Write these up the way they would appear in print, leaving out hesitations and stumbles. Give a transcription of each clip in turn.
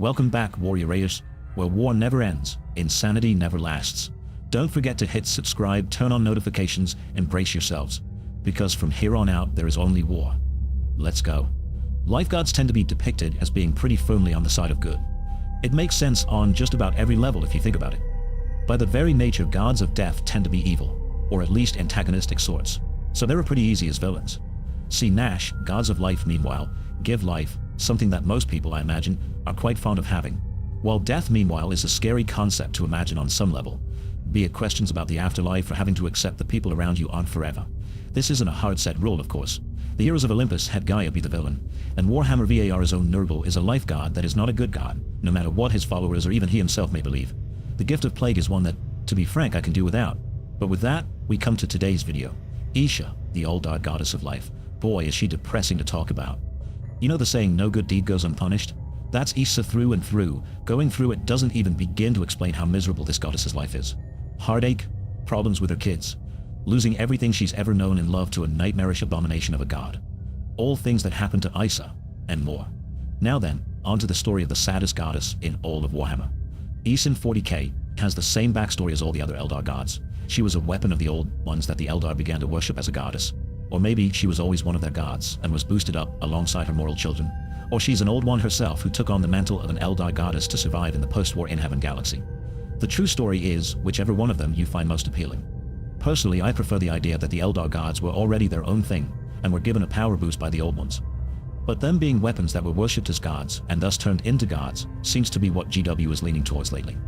Welcome back, warriors, where war never ends, insanity never lasts. Don't forget to hit subscribe, turn on notifications, and brace yourselves, because from here on out there is only war. Let's go. Lifeguards tend to be depicted as being pretty firmly on the side of good. It makes sense on just about every level if you think about it. By the very nature, gods of death tend to be evil, or at least antagonistic sorts, so they were pretty easy as villains. See Nash, gods of life meanwhile, give life, something that most people, I imagine, are quite fond of having. While death meanwhile is a scary concept to imagine on some level, be it questions about the afterlife or having to accept the people around you aren't forever. This isn't a hard set rule, of course. The heroes of Olympus had Gaia be the villain, and Warhammer VAR's own Nurgle is a life god that is not a good god, no matter what his followers or even he himself may believe. The gift of plague is one that, to be frank, I can do without. But with that, we come to today's video. ISHA, the Eldar goddess of life. Boy, is she depressing to talk about. You know the saying, no good deed goes unpunished? That's ISHA through and through. Going through it doesn't even begin to explain how miserable this goddess's life is. Heartache, problems with her kids, losing everything she's ever known and loved to a nightmarish abomination of a god. All things that happen to ISHA, and more. Now then, on to the story of the saddest goddess in all of Warhammer. ISHA 40k has the same backstory as all the other Eldar gods. She was a weapon of the old ones that the Eldar began to worship as a goddess. Or maybe she was always one of their gods and was boosted up alongside her mortal children. Or she's an old one herself who took on the mantle of an Eldar goddess to survive in the post-war in-heaven galaxy. The true story is whichever one of them you find most appealing. Personally, I prefer the idea that the Eldar gods were already their own thing and were given a power boost by the old ones. But them being weapons that were worshipped as gods and thus turned into gods seems to be what GW is leaning towards lately.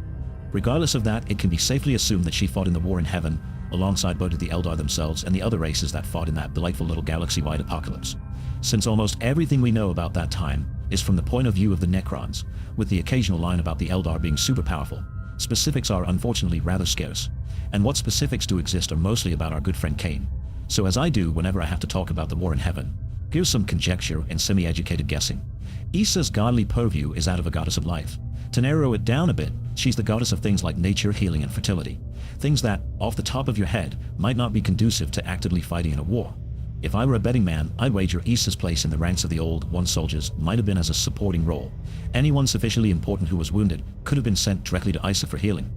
Regardless of that, it can be safely assumed that she fought in the war in heaven alongside both the Eldar themselves and the other races that fought in that delightful little galaxy-wide apocalypse. Since almost everything we know about that time is from the point of view of the Necrons, with the occasional line about the Eldar being super powerful, specifics are unfortunately rather scarce, and what specifics do exist are mostly about our good friend Cain. So as I do whenever I have to talk about the war in heaven, here's some conjecture and semi-educated guessing. ISHA's godly purview is that of a goddess of life. To narrow it down a bit, she's the goddess of things like nature, healing, and fertility. Things that, off the top of your head, might not be conducive to actively fighting in a war. If I were a betting man, I'd wager ISHA's place in the ranks of the old one soldiers might have been as a supporting role. Anyone sufficiently important who was wounded could have been sent directly to ISHA for healing.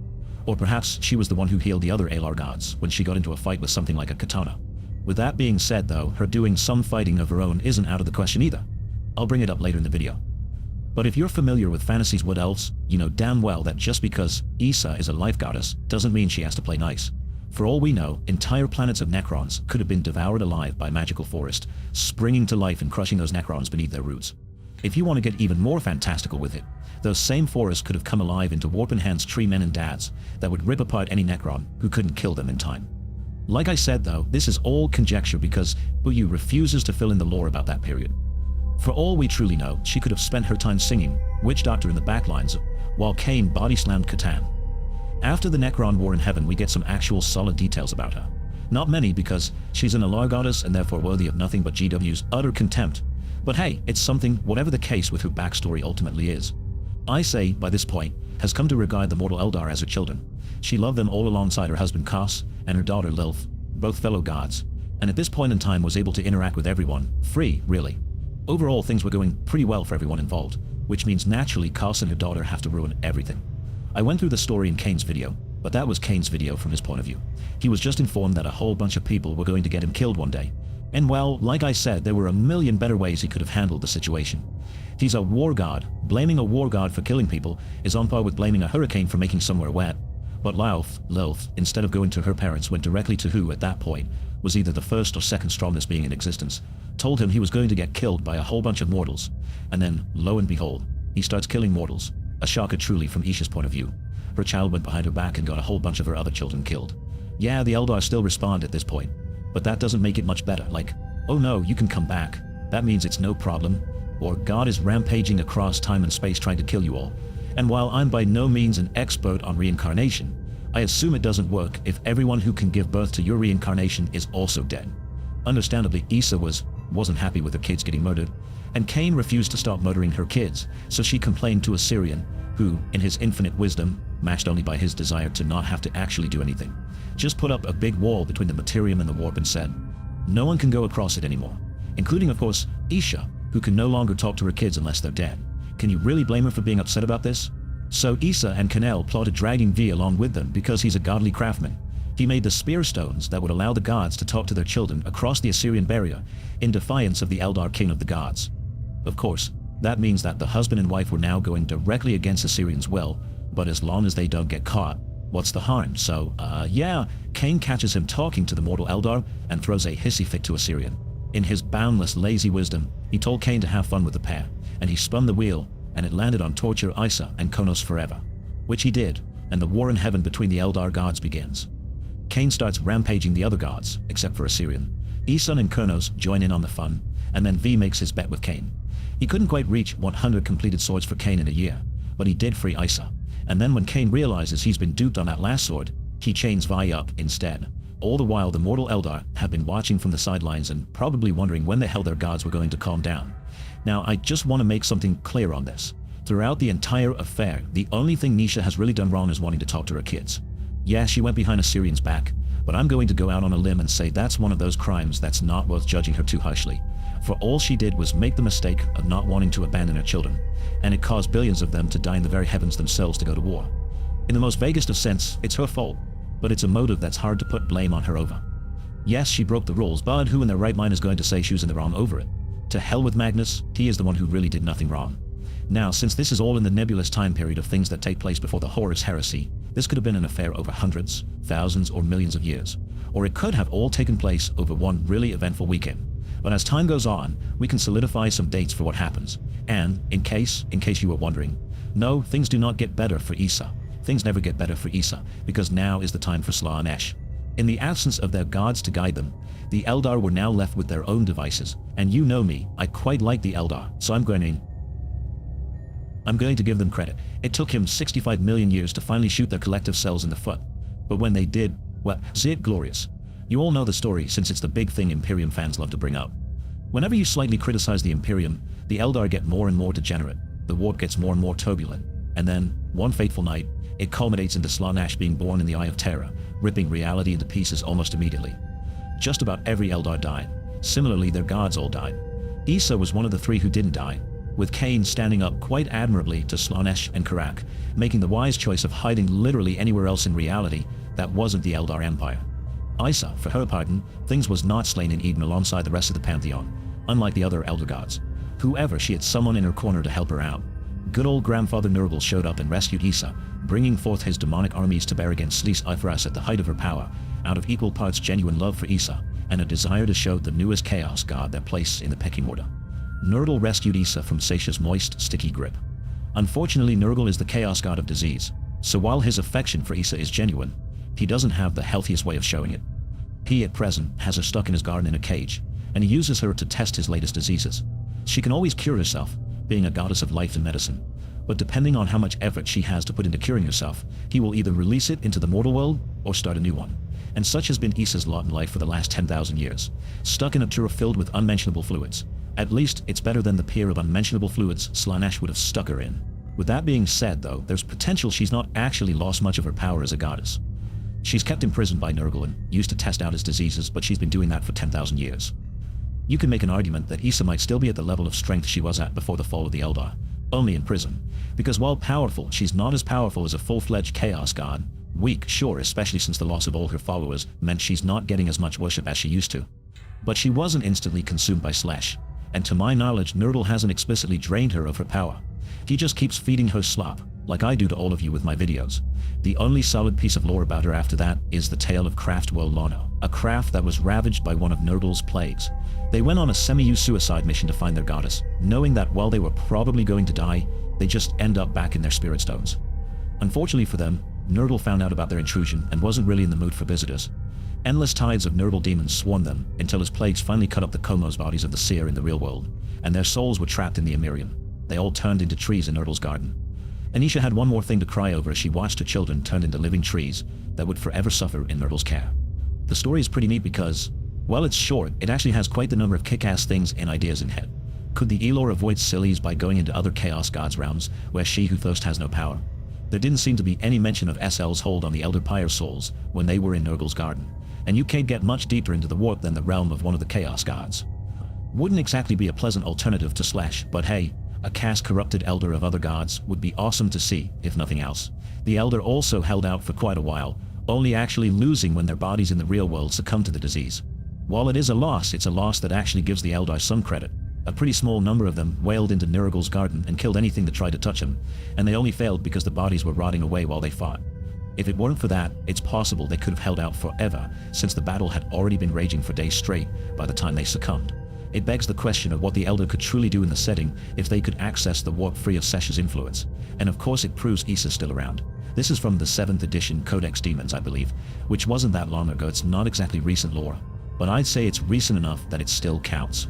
Or perhaps she was the one who healed the other Eldar gods when she got into a fight with something like a katana. With that being said though, her doing some fighting of her own isn't out of the question either. I'll bring it up later in the video. But if you're familiar with Fantasy's Wood Elves, you know damn well that just because ISHA is a life goddess doesn't mean she has to play nice. For all we know, entire planets of Necrons could have been devoured alive by magical forest, springing to life and crushing those Necrons beneath their roots. If you want to get even more fantastical with it, those same forests could have come alive into warp-enhanced tree men and dads that would rip apart any Necron who couldn't kill them in time. Like I said though, this is all conjecture because BU refuses to fill in the lore about that period. For all we truly know, she could have spent her time singing Witch Doctor in the backlines while Cain body-slammed Catan. After the Necron war in heaven, we get some actual solid details about her. Not many because she's an Eldar goddess and therefore worthy of nothing but GW's utter contempt. But hey, it's something, whatever the case with her backstory ultimately is. I say, by this point, has come to regard the mortal Eldar as her children. She loved them all alongside her husband Kos and her daughter Lilith, both fellow gods, and at this point in time was able to interact with everyone, free, really. Overall, things were going pretty well for everyone involved, which means naturally Kos and her daughter have to ruin everything. I went through the story in Cain's video, but that was Cain's video from his point of view. He was just informed that a whole bunch of people were going to get him killed one day. And well, like I said, there were a million better ways he could have handled the situation. He's a war god. Blaming a war god for killing people is on par with blaming a hurricane for making somewhere wet. But Lilith, instead of going to her parents, went directly to who, at that point, was either the first or second strongest being in existence, told him he was going to get killed by a whole bunch of mortals, and then, lo and behold, he starts killing mortals. A shocker truly from ISHA's point of view. Her child went behind her back and got a whole bunch of her other children killed. Yeah, the Eldar still respond at this point, but that doesn't make it much better, like, oh no, you can come back, that means it's no problem, or God is rampaging across time and space trying to kill you all. And while I'm by no means an expert on reincarnation, I assume it doesn't work if everyone who can give birth to your reincarnation is also dead. Understandably, ISHA wasn't happy with her kids getting murdered, and Cain refused to stop murdering her kids, so she complained to Assyrian, who, in his infinite wisdom, matched only by his desire to not have to actually do anything, just put up a big wall between the Materium and the warp and said, no one can go across it anymore, including of course ISHA, who can no longer talk to her kids unless they're dead. Can you really blame her for being upset about this? So ISHA and Canel plotted dragging V along with them because he's a godly craftsman. He made the spear stones that would allow the gods to talk to their children across the Assyrian barrier in defiance of the Eldar king of the gods. Of course, that means that the husband and wife were now going directly against Assyrian's will, but as long as they don't get caught, what's the harm? So, yeah, Cain catches him talking to the mortal Eldar and throws a hissy fit to Assyrian. In his boundless, lazy wisdom, he told Cain to have fun with the pair, and he spun the wheel, and it landed on torture ISHA and Kronos forever. Which he did, and the war in heaven between the Eldar gods begins. Cain starts rampaging the other gods, except for Assyrian. ISHA and Kronos join in on the fun, and then V makes his bet with Cain. He couldn't quite reach 100 completed swords for Cain in a year, but he did free ISHA. And then when Cain realizes he's been duped on that last sword, he chains Vi up instead. All the while the mortal Eldar have been watching from the sidelines and probably wondering when the hell their gods were going to calm down. Now I just want to make something clear on this. Throughout the entire affair, the only thing Nisha has really done wrong is wanting to talk to her kids. Yeah, she went behind Assyrian's back, but I'm going to go out on a limb and say that's one of those crimes that's not worth judging her too harshly. For all she did was make the mistake of not wanting to abandon her children, and it caused billions of them to die in the very heavens themselves to go to war. In the most vaguest of sense, it's her fault, but it's a motive that's hard to put blame on her over. Yes, she broke the rules, but who in their right mind is going to say she was in the wrong over it? To hell with Magnus, he is the one who really did nothing wrong. Now, since this is all in the nebulous time period of things that take place before the Horus heresy, this could have been an affair over hundreds, thousands, or millions of years. Or it could have all taken place over one really eventful weekend. But as time goes on, we can solidify some dates for what happens. And, in case you were wondering, no, things do not get better for ISHA. Things never get better for ISHA, because now is the time for Slaanesh. In the absence of their gods to guide them, the Eldar were now left with their own devices. And you know me, I quite like the Eldar, so I'm going to give them credit. It took him 65 million years to finally shoot their collective selves in the foot. But when they did, well, is it glorious? You all know the story since it's the big thing Imperium fans love to bring up. Whenever you slightly criticize the Imperium, the Eldar get more and more degenerate, the warp gets more and more turbulent, and then, one fateful night, it culminates into Slaanesh being born in the Eye of Terror, ripping reality into pieces almost immediately. Just about every Eldar died. Similarly, their gods all died. ISHA was one of the three who didn't die, with Cain standing up quite admirably to Slaanesh and Karak, making the wise choice of hiding literally anywhere else in reality that wasn't the Eldar Empire. ISHA, for her part, things was not slain in Eden alongside the rest of the Pantheon, unlike the other Elder gods. Whoever, she had someone in her corner to help her out. Good old grandfather Nurgle showed up and rescued ISHA, bringing forth his demonic armies to bear against Slis Ifras at the height of her power, out of equal parts genuine love for ISHA, and a desire to show the newest Chaos god their place in the pecking order. Nurgle rescued ISHA from Seisha's moist, sticky grip. Unfortunately, Nurgle is the Chaos god of disease, so while his affection for ISHA is genuine, he doesn't have the healthiest way of showing it. He, at present, has her stuck in his garden in a cage, and he uses her to test his latest diseases. She can always cure herself, being a goddess of life and medicine, but depending on how much effort she has to put into curing herself, he will either release it into the mortal world or start a new one. And such has been ISHA's lot in life for the last 10,000 years, stuck in a turret filled with unmentionable fluids. At least, it's better than the pair of unmentionable fluids Slaanesh would have stuck her in. With that being said, though, there's potential she's not actually lost much of her power as a goddess. She's kept imprisoned by Nurgle and used to test out his diseases, but she's been doing that for 10,000 years. You can make an argument that ISHA might still be at the level of strength she was at before the fall of the Eldar, only in prison. Because while powerful, she's not as powerful as a full-fledged Chaos god. Weak, sure, especially since the loss of all her followers meant she's not getting as much worship as she used to. But she wasn't instantly consumed by Slash, and to my knowledge Nurgle hasn't explicitly drained her of her power. He just keeps feeding her slop, like I do to all of you with my videos. The only solid piece of lore about her after that is the tale of Craftwell Lono, a craft that was ravaged by one of Nurgle's plagues. They went on a semi-suicide mission to find their goddess, knowing that while they were probably going to die, they just end up back in their spirit stones. Unfortunately for them, Nurgle found out about their intrusion and wasn't really in the mood for visitors. Endless tides of Nurgle demons swarmed them until his plagues finally cut up the Komos bodies of the seer in the real world, and their souls were trapped in the Emirium. They all turned into trees in Nurgle's garden. Anisha had one more thing to cry over as she watched her children turn into living trees that would forever suffer in Nurgle's care. The story is pretty neat because, while it's short, it actually has quite the number of kick-ass things and ideas in it. Could the Elor avoid Sillies by going into other Chaos Gods realms where she who thirst has no power? There didn't seem to be any mention of SL's hold on the Elder Pyre souls when they were in Nurgle's garden, and you can't get much deeper into the warp than the realm of one of the Chaos Gods. Wouldn't exactly be a pleasant alternative to Slash, but hey, A caste-corrupted elder of other gods would be awesome to see, if nothing else. The elder also held out for quite a while, only actually losing when their bodies in the real world succumbed to the disease. While it is a loss, it's a loss that actually gives the Eldar some credit. A pretty small number of them wailed into Nurgle's garden and killed anything that tried to touch him, and they only failed because the bodies were rotting away while they fought. If it weren't for that, it's possible they could have held out forever, since the battle had already been raging for days straight by the time they succumbed. It begs the question of what the Elder could truly do in the setting if they could access the warp free of Sesh's influence, and of course it proves ISHA's still around. This is from the 7th edition Codex Demons, I believe, which wasn't that long ago. It's not exactly recent lore, but I'd say it's recent enough that it still counts.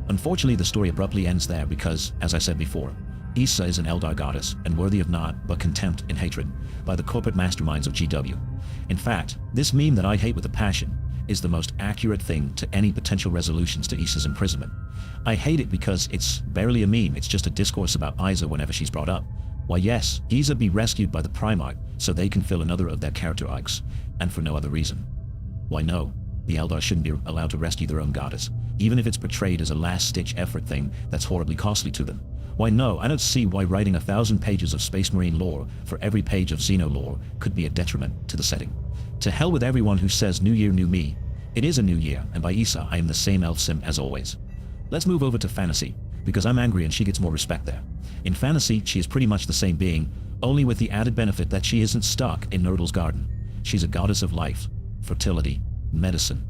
Unfortunately, the story abruptly ends there because, as I said before, ISHA is an Eldar goddess and worthy of naught but contempt and hatred by the corporate masterminds of GW. In fact, this meme that I hate with a passion is the most accurate thing to any potential resolutions to ISHA's imprisonment. I hate it because it's barely a meme, it's just a discourse about ISHA whenever she's brought up. Why yes, ISHA be rescued by the Primarch so they can fill another of their character arcs, and for no other reason. Why no, the Eldar shouldn't be allowed to rescue their own goddess, even if it's portrayed as a last-ditch effort thing that's horribly costly to them. Why no, I don't see why writing 1,000 pages of Space Marine lore for every page of Xeno lore could be a detriment to the setting. To hell with everyone who says new year, new me. It is a new year, and by ISHA I am the same elf sim as always. Let's move over to fantasy, because I'm angry and she gets more respect there. In fantasy, she is pretty much the same being, only with the added benefit that she isn't stuck in Nurgle's garden. She's a goddess of life, fertility, medicine,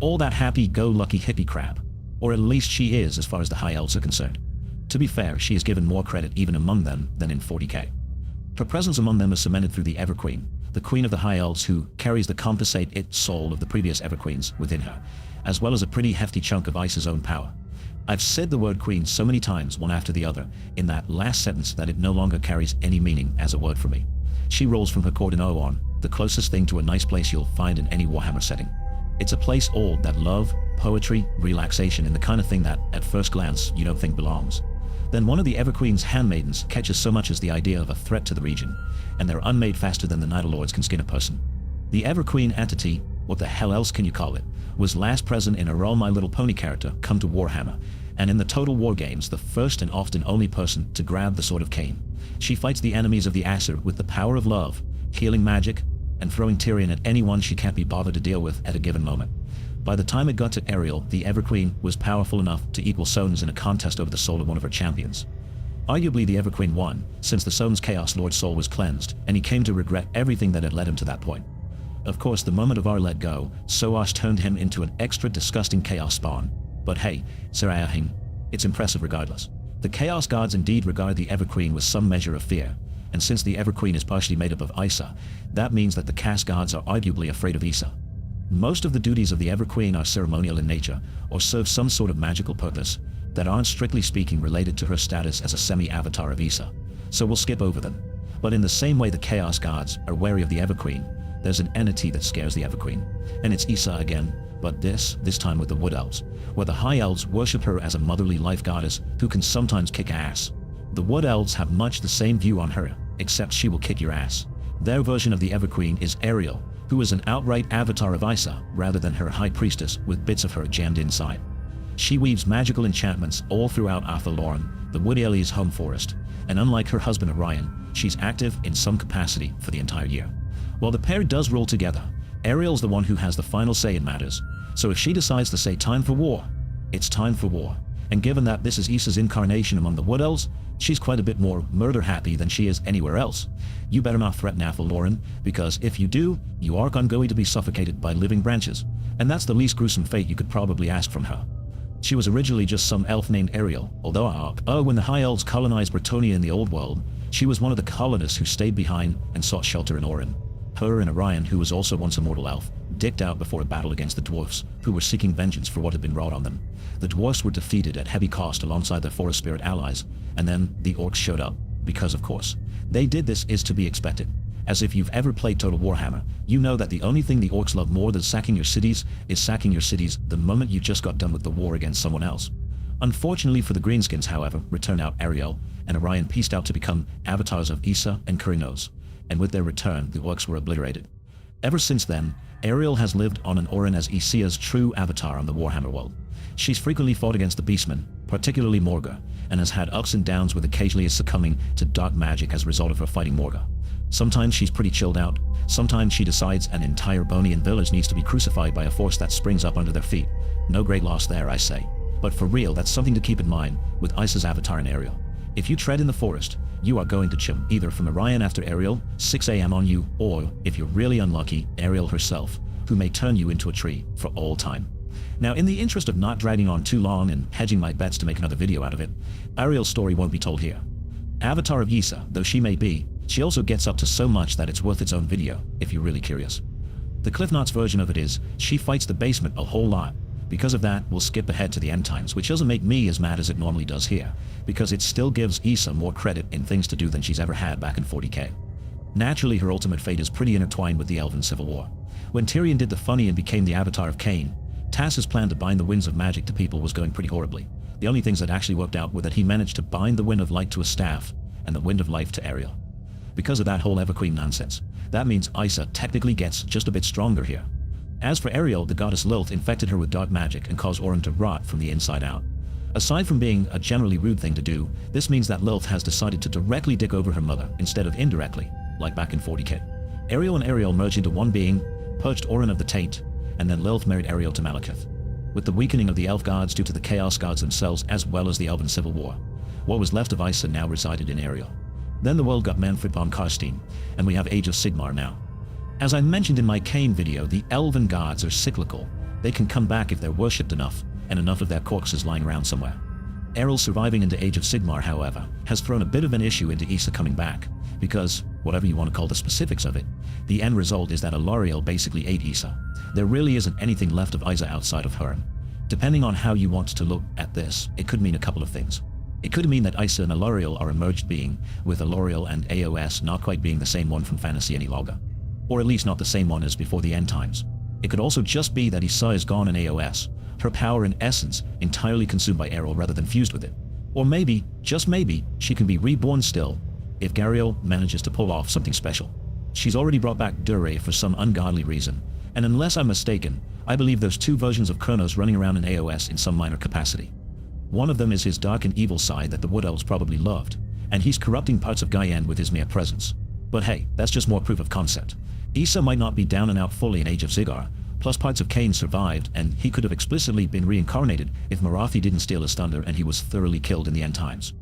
all that happy-go-lucky hippie crap. Or at least she is as far as the High Elves are concerned. To be fair, she is given more credit even among them than in 40k. Her presence among them is cemented through the Everqueen, the Queen of the High Elves who carries the compensate-it soul of the previous Everqueens within her, as well as a pretty hefty chunk of ISHA's own power. I've said the word queen so many times, one after the other, in that last sentence that it no longer carries any meaning as a word for me. She rolls from her court in Oan, the closest thing to a nice place you'll find in any Warhammer setting. It's a place all that love, poetry, relaxation, and the kind of thing that, at first glance, you don't think belongs. Then one of the Everqueen's handmaidens catches so much as the idea of a threat to the region, and they're unmade faster than the Nightlords can skin a person. The Everqueen entity, what the hell else can you call it, was last present in a Roll My Little Pony character come to Warhammer, and in the Total War games the first and often only person to grab the Sword of Cain. She fights the enemies of the ISHA with the power of love, healing magic, and throwing Tyrion at anyone she can't be bothered to deal with at a given moment. By the time it got to Ariel, the Everqueen was powerful enough to equal Son's in a contest over the soul of one of her champions. Arguably the Everqueen won, since the Son's Chaos Lord's soul was cleansed, and he came to regret everything that had led him to that point. Of course, the moment of our let go, Soash turned him into an extra disgusting Chaos spawn. But hey, Sirayahing, it's impressive regardless. The Chaos Gods indeed regard the Everqueen with some measure of fear, and since the Everqueen is partially made up of ISHA, that means that the Caste Gods are arguably afraid of ISHA. Most of the duties of the Everqueen are ceremonial in nature, or serve some sort of magical purpose, that aren't strictly speaking related to her status as a semi-avatar of ISHA, so we'll skip over them. But in the same way the Chaos Gods are wary of the Everqueen, there's an entity that scares the Everqueen, and it's ISHA again, but this time with the Wood Elves, where the High Elves worship her as a motherly life goddess who can sometimes kick ass. The Wood Elves have much the same view on her, except she will kick your ass. Their version of the Everqueen is Ariel, who is an outright avatar of ISHA rather than her high priestess with bits of her jammed inside. She weaves magical enchantments all throughout Athalorn, the Wood Elves' home forest, and unlike her husband Orion, she's active in some capacity for the entire year. While the pair does roll together, Ariel's the one who has the final say in matters, so if she decides to say time for war, it's time for war. And given that this is ISHA's incarnation among the Wood Elves, she's quite a bit more murder-happy than she is anywhere else. You better not threaten Athalorn, because if you do, you are going to be suffocated by living branches, and that's the least gruesome fate you could probably ask from her. She was originally just some elf named Ariel, although when the High Elves colonized Bretonnia in the Old World, she was one of the colonists who stayed behind and sought shelter in Orin. Her and Orion, who was also once a mortal elf, dicked out before a battle against the dwarfs, who were seeking vengeance for what had been wrought on them. The dwarfs were defeated at heavy cost alongside their forest spirit allies, and then the orcs showed up, because of course. They did this is to be expected. As if you've ever played Total Warhammer, you know that the only thing the orcs love more than sacking your cities is sacking your cities the moment you just got done with the war against someone else. Unfortunately for the Greenskins, however, returned out Ariel, and Orion pieced out to become avatars of ISHA and Kurinos, and with their return, the orcs were obliterated. Ever since then, Ariel has lived on an Orin as ISHA's true avatar on the Warhammer world. She's frequently fought against the Beastmen, particularly Morga, and has had ups and downs with occasionally succumbing to dark magic as a result of her fighting Morga. Sometimes she's pretty chilled out, sometimes she decides an entire Bonian village needs to be crucified by a force that springs up under their feet. No great loss there, I say. But for real, that's something to keep in mind with ISHA's avatar in Ariel. If you tread in the forest, you are going to chim either from Orion after Ariel, 6 AM on you, or, if you're really unlucky, Ariel herself, who may turn you into a tree for all time. Now, in the interest of not dragging on too long and hedging my bets to make another video out of it, Ariel's story won't be told here. Avatar of ISHA, though she may be, she also gets up to so much that it's worth its own video, if you're really curious. The Cliff Notes version of it is, she fights the basement a whole lot. Because of that, we'll skip ahead to the end times, which doesn't make me as mad as it normally does here, because it still gives ISHA more credit in things to do than she's ever had back in 40k. Naturally, her ultimate fate is pretty intertwined with the Elven Civil War. When Tyrion did the funny and became the Avatar of Cain, Tass's plan to bind the winds of magic to people was going pretty horribly. The only things that actually worked out were that he managed to bind the wind of light to a staff, and the wind of life to Ariel. Because of that whole Everqueen nonsense, that means ISHA technically gets just a bit stronger here. As for Ariel, the goddess Lilith infected her with dark magic and caused Orin to rot from the inside out. Aside from being a generally rude thing to do, this means that Lilith has decided to directly dick over her mother instead of indirectly, like back in 40k. Ariel and Ariel merged into one being, purged Orin of the taint, and then Lilith married Ariel to Malekith. With the weakening of the elf gods due to the chaos gods themselves as well as the Elven Civil War, what was left of ISHA now resided in Ariel. Then the world got Manfred von Karstein, and we have Age of Sigmar now. As I mentioned in my Cain video, the elven gods are cyclical. They can come back if they're worshipped enough, and enough of their corpses lying around somewhere. Ariel surviving into Age of Sigmar, however, has thrown a bit of an issue into ISHA coming back, because, whatever you want to call the specifics of it, the end result is that Alariel basically ate ISHA. There really isn't anything left of ISHA outside of her. Depending on how you want to look at this, it could mean a couple of things. It could mean that ISHA and Alariel are a merged being, with Alariel and AOS not quite being the same one from fantasy any longer. Or at least not the same one as before the end times. It could also just be that ISHA is gone in AOS, her power and essence entirely consumed by Ariel rather than fused with it. Or maybe, just maybe, she can be reborn still, if Gariel manages to pull off something special. She's already brought back Dure for some ungodly reason, and unless I'm mistaken, I believe there's two versions of Kurnos running around in AOS in some minor capacity. One of them is his dark and evil side that the Wood Elves probably loved, and he's corrupting parts of Guyenne with his mere presence. But hey, that's just more proof of concept. ISHA might not be down and out fully in Age of Sigmar, plus parts of Cain survived, and he could have explicitly been reincarnated if Marathi didn't steal his thunder and he was thoroughly killed in the end times.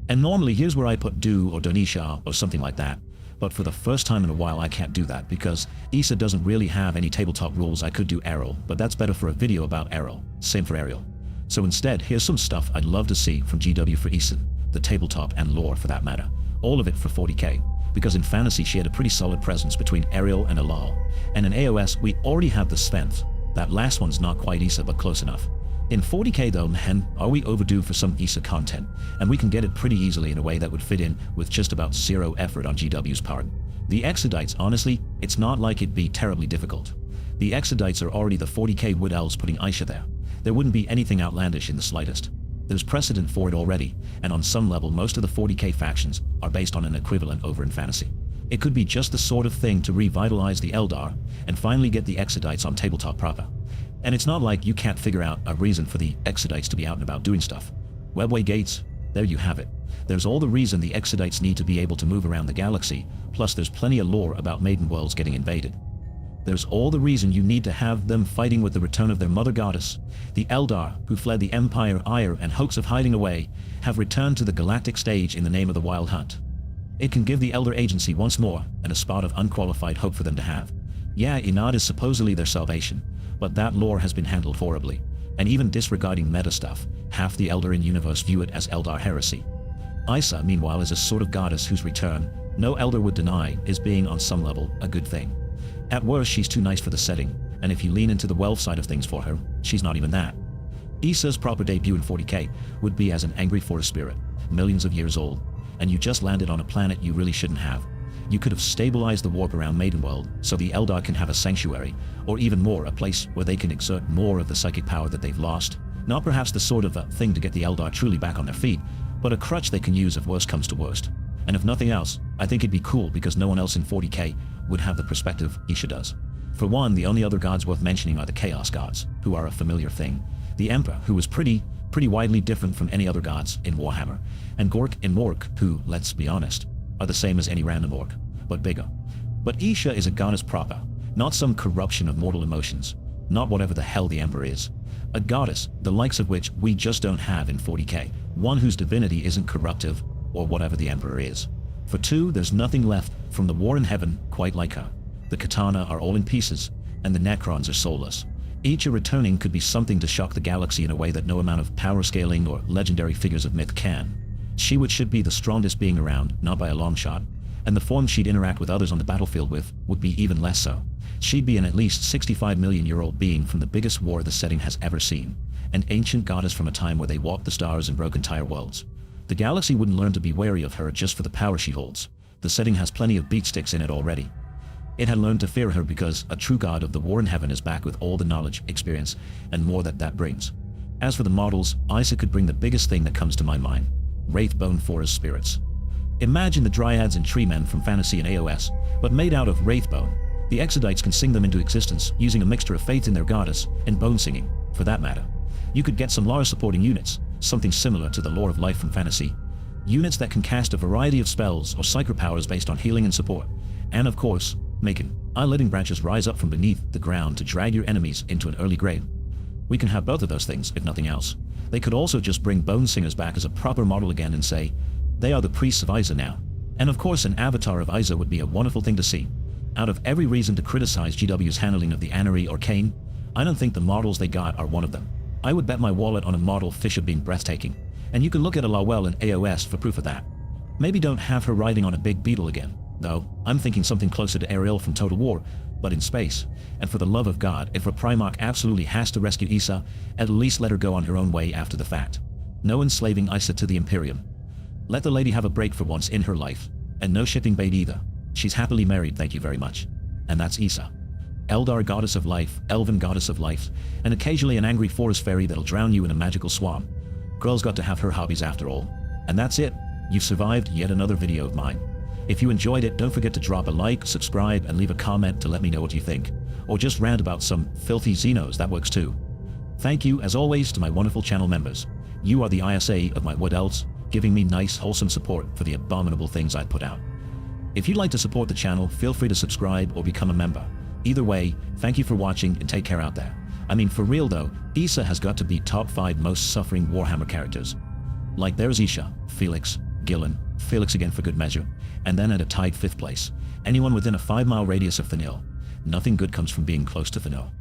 And normally here's where I put Du or Donisha or something like that, but for the first time in a while I can't do that because ISHA doesn't really have any tabletop rules. I could do Errol, but that's better for a video about Errol, same for Ariel. So instead, here's some stuff I'd love to see from GW for ISHA, the tabletop and lore for that matter, all of it for 40k. Because in fantasy she had a pretty solid presence between Ariel and Alal, and in AOS we already have the Sventh. That last one's not quite ISHA but close enough. In 40k though, man, are we overdue for some ISHA content, and we can get it pretty easily in a way that would fit in with just about zero effort on GW's part. The Exodites, honestly, it's not like it'd be terribly difficult. The Exodites are already the 40k Wood Elves putting ISHA there. There wouldn't be anything outlandish in the slightest. There's precedent for it already, and on some level most of the 40k factions are based on an equivalent over in fantasy. It could be just the sort of thing to revitalize the Eldar and finally get the Exodites on tabletop proper. And it's not like you can't figure out a reason for the Exodites to be out and about doing stuff. Webway gates, there you have it. There's all the reason the Exodites need to be able to move around the galaxy, plus there's plenty of lore about Maiden Worlds getting invaded. There's all the reason you need to have them fighting with the return of their mother goddess. The Eldar, who fled the Empire ire and hoax of hiding away, have returned to the galactic stage in the name of the Wild Hunt. It can give the Elder Agency once more, and a spot of unqualified hope for them to have. Yeah, Inad is supposedly their salvation, but that lore has been handled horribly, and even disregarding meta stuff, half the Elder in universe view it as Eldar heresy. ISHA, meanwhile, is a sort of goddess whose return, no Elder would deny, is being on some level a good thing. At worst, she's too nice for the setting, and if you lean into the Welf side of things for her, she's not even that. ISHA's proper debut in 40k would be as an angry forest spirit, millions of years old, and you just landed on a planet you really shouldn't have. You could have stabilized the warp around Maidenworld so the Eldar can have a sanctuary, or even more, a place where they can exert more of the psychic power that they've lost. Not perhaps the sort of thing to get the Eldar truly back on their feet, but a crutch they can use if worst comes to worst. And if nothing else, I think it'd be cool because no one else in 40k would have the perspective ISHA does. For one, the only other gods worth mentioning are the Chaos gods, who are a familiar thing. The Emperor, who was pretty, pretty widely different from any other gods in Warhammer, and Gork and Mork, who, let's be honest, are the same as any random orc, but bigger. But ISHA is a goddess proper, not some corruption of mortal emotions, not whatever the hell the Emperor is. A goddess, the likes of which we just don't have in 40k, one whose divinity isn't corruptive, or whatever the Emperor is. For 2, there's nothing left from the war in heaven quite like her. The katana are all in pieces, and the Necrons are soulless. Each returning could be something to shock the galaxy in a way that no amount of power scaling or legendary figures of myth can. She should be the strongest being around, not by a long shot, and the form she'd interact with others on the battlefield with would be even less so. She'd be an at least 65 million-year-old being from the biggest war the setting has ever seen, an ancient goddess from a time where they walked the stars and broke entire worlds. The galaxy wouldn't learn to be wary of her just for the power she holds. The setting has plenty of beatsticks in it already. It had learned to fear her because a true god of the war in heaven is back with all the knowledge, experience, and more that brings. As for the models, ISHA could bring the biggest thing that comes to my mind: Wraithbone forest spirits. Imagine the dryads and tree men from fantasy and AOS, but made out of Wraithbone. The Exodites can sing them into existence using a mixture of faith in their goddess and bone singing, for that matter. You could get some lore supporting units, something similar to the lore of life from fantasy. Units that can cast a variety of spells or psychic powers based on healing and support. And of course, making eye-letting branches rise up from beneath the ground to drag your enemies into an early grave. We can have both of those things, if nothing else. They could also just bring Bone Singers back as a proper model again and say, they are the priests of ISHA now. And of course an avatar of ISHA would be a wonderful thing to see. Out of every reason to criticize GW's handling of the Anery or Kane, I don't think the models they got are one of them. I would bet my wallet on a model Fisher being breathtaking, and you can look at a Lawell in AOS for proof of that. Maybe don't have her riding on a big beetle again, though. I'm thinking something closer to Ariel from Total War, but in space. And for the love of God, if a Primarch absolutely has to rescue ISHA, at least let her go on her own way after the fact. No enslaving ISHA to the Imperium. Let the lady have a break for once in her life, and no shipping bait either. She's happily married, thank you very much. And that's ISHA. Eldar goddess of life, elven goddess of life, and occasionally an angry forest fairy that'll drown you in a magical swamp. Girl's got to have her hobbies after all. And that's it. You've survived yet another video of mine. If you enjoyed it, don't forget to drop a like, subscribe, and leave a comment to let me know what you think. Or just rant about some filthy Xenos, that works too. Thank you, as always, to my wonderful channel members. You are the ISA of my wood elves, giving me nice, wholesome support for the abominable things I put out. If you'd like to support the channel, feel free to subscribe or become a member. Either way, thank you for watching and take care out there. I mean, for real though, ISHA has got to be top 5 most suffering Warhammer characters. Like there's ISHA, Felix, Gillen, Felix again for good measure, and then at a tied 5th place, anyone within a 5-mile radius of Thanil. Nothing good comes from being close to Thanil.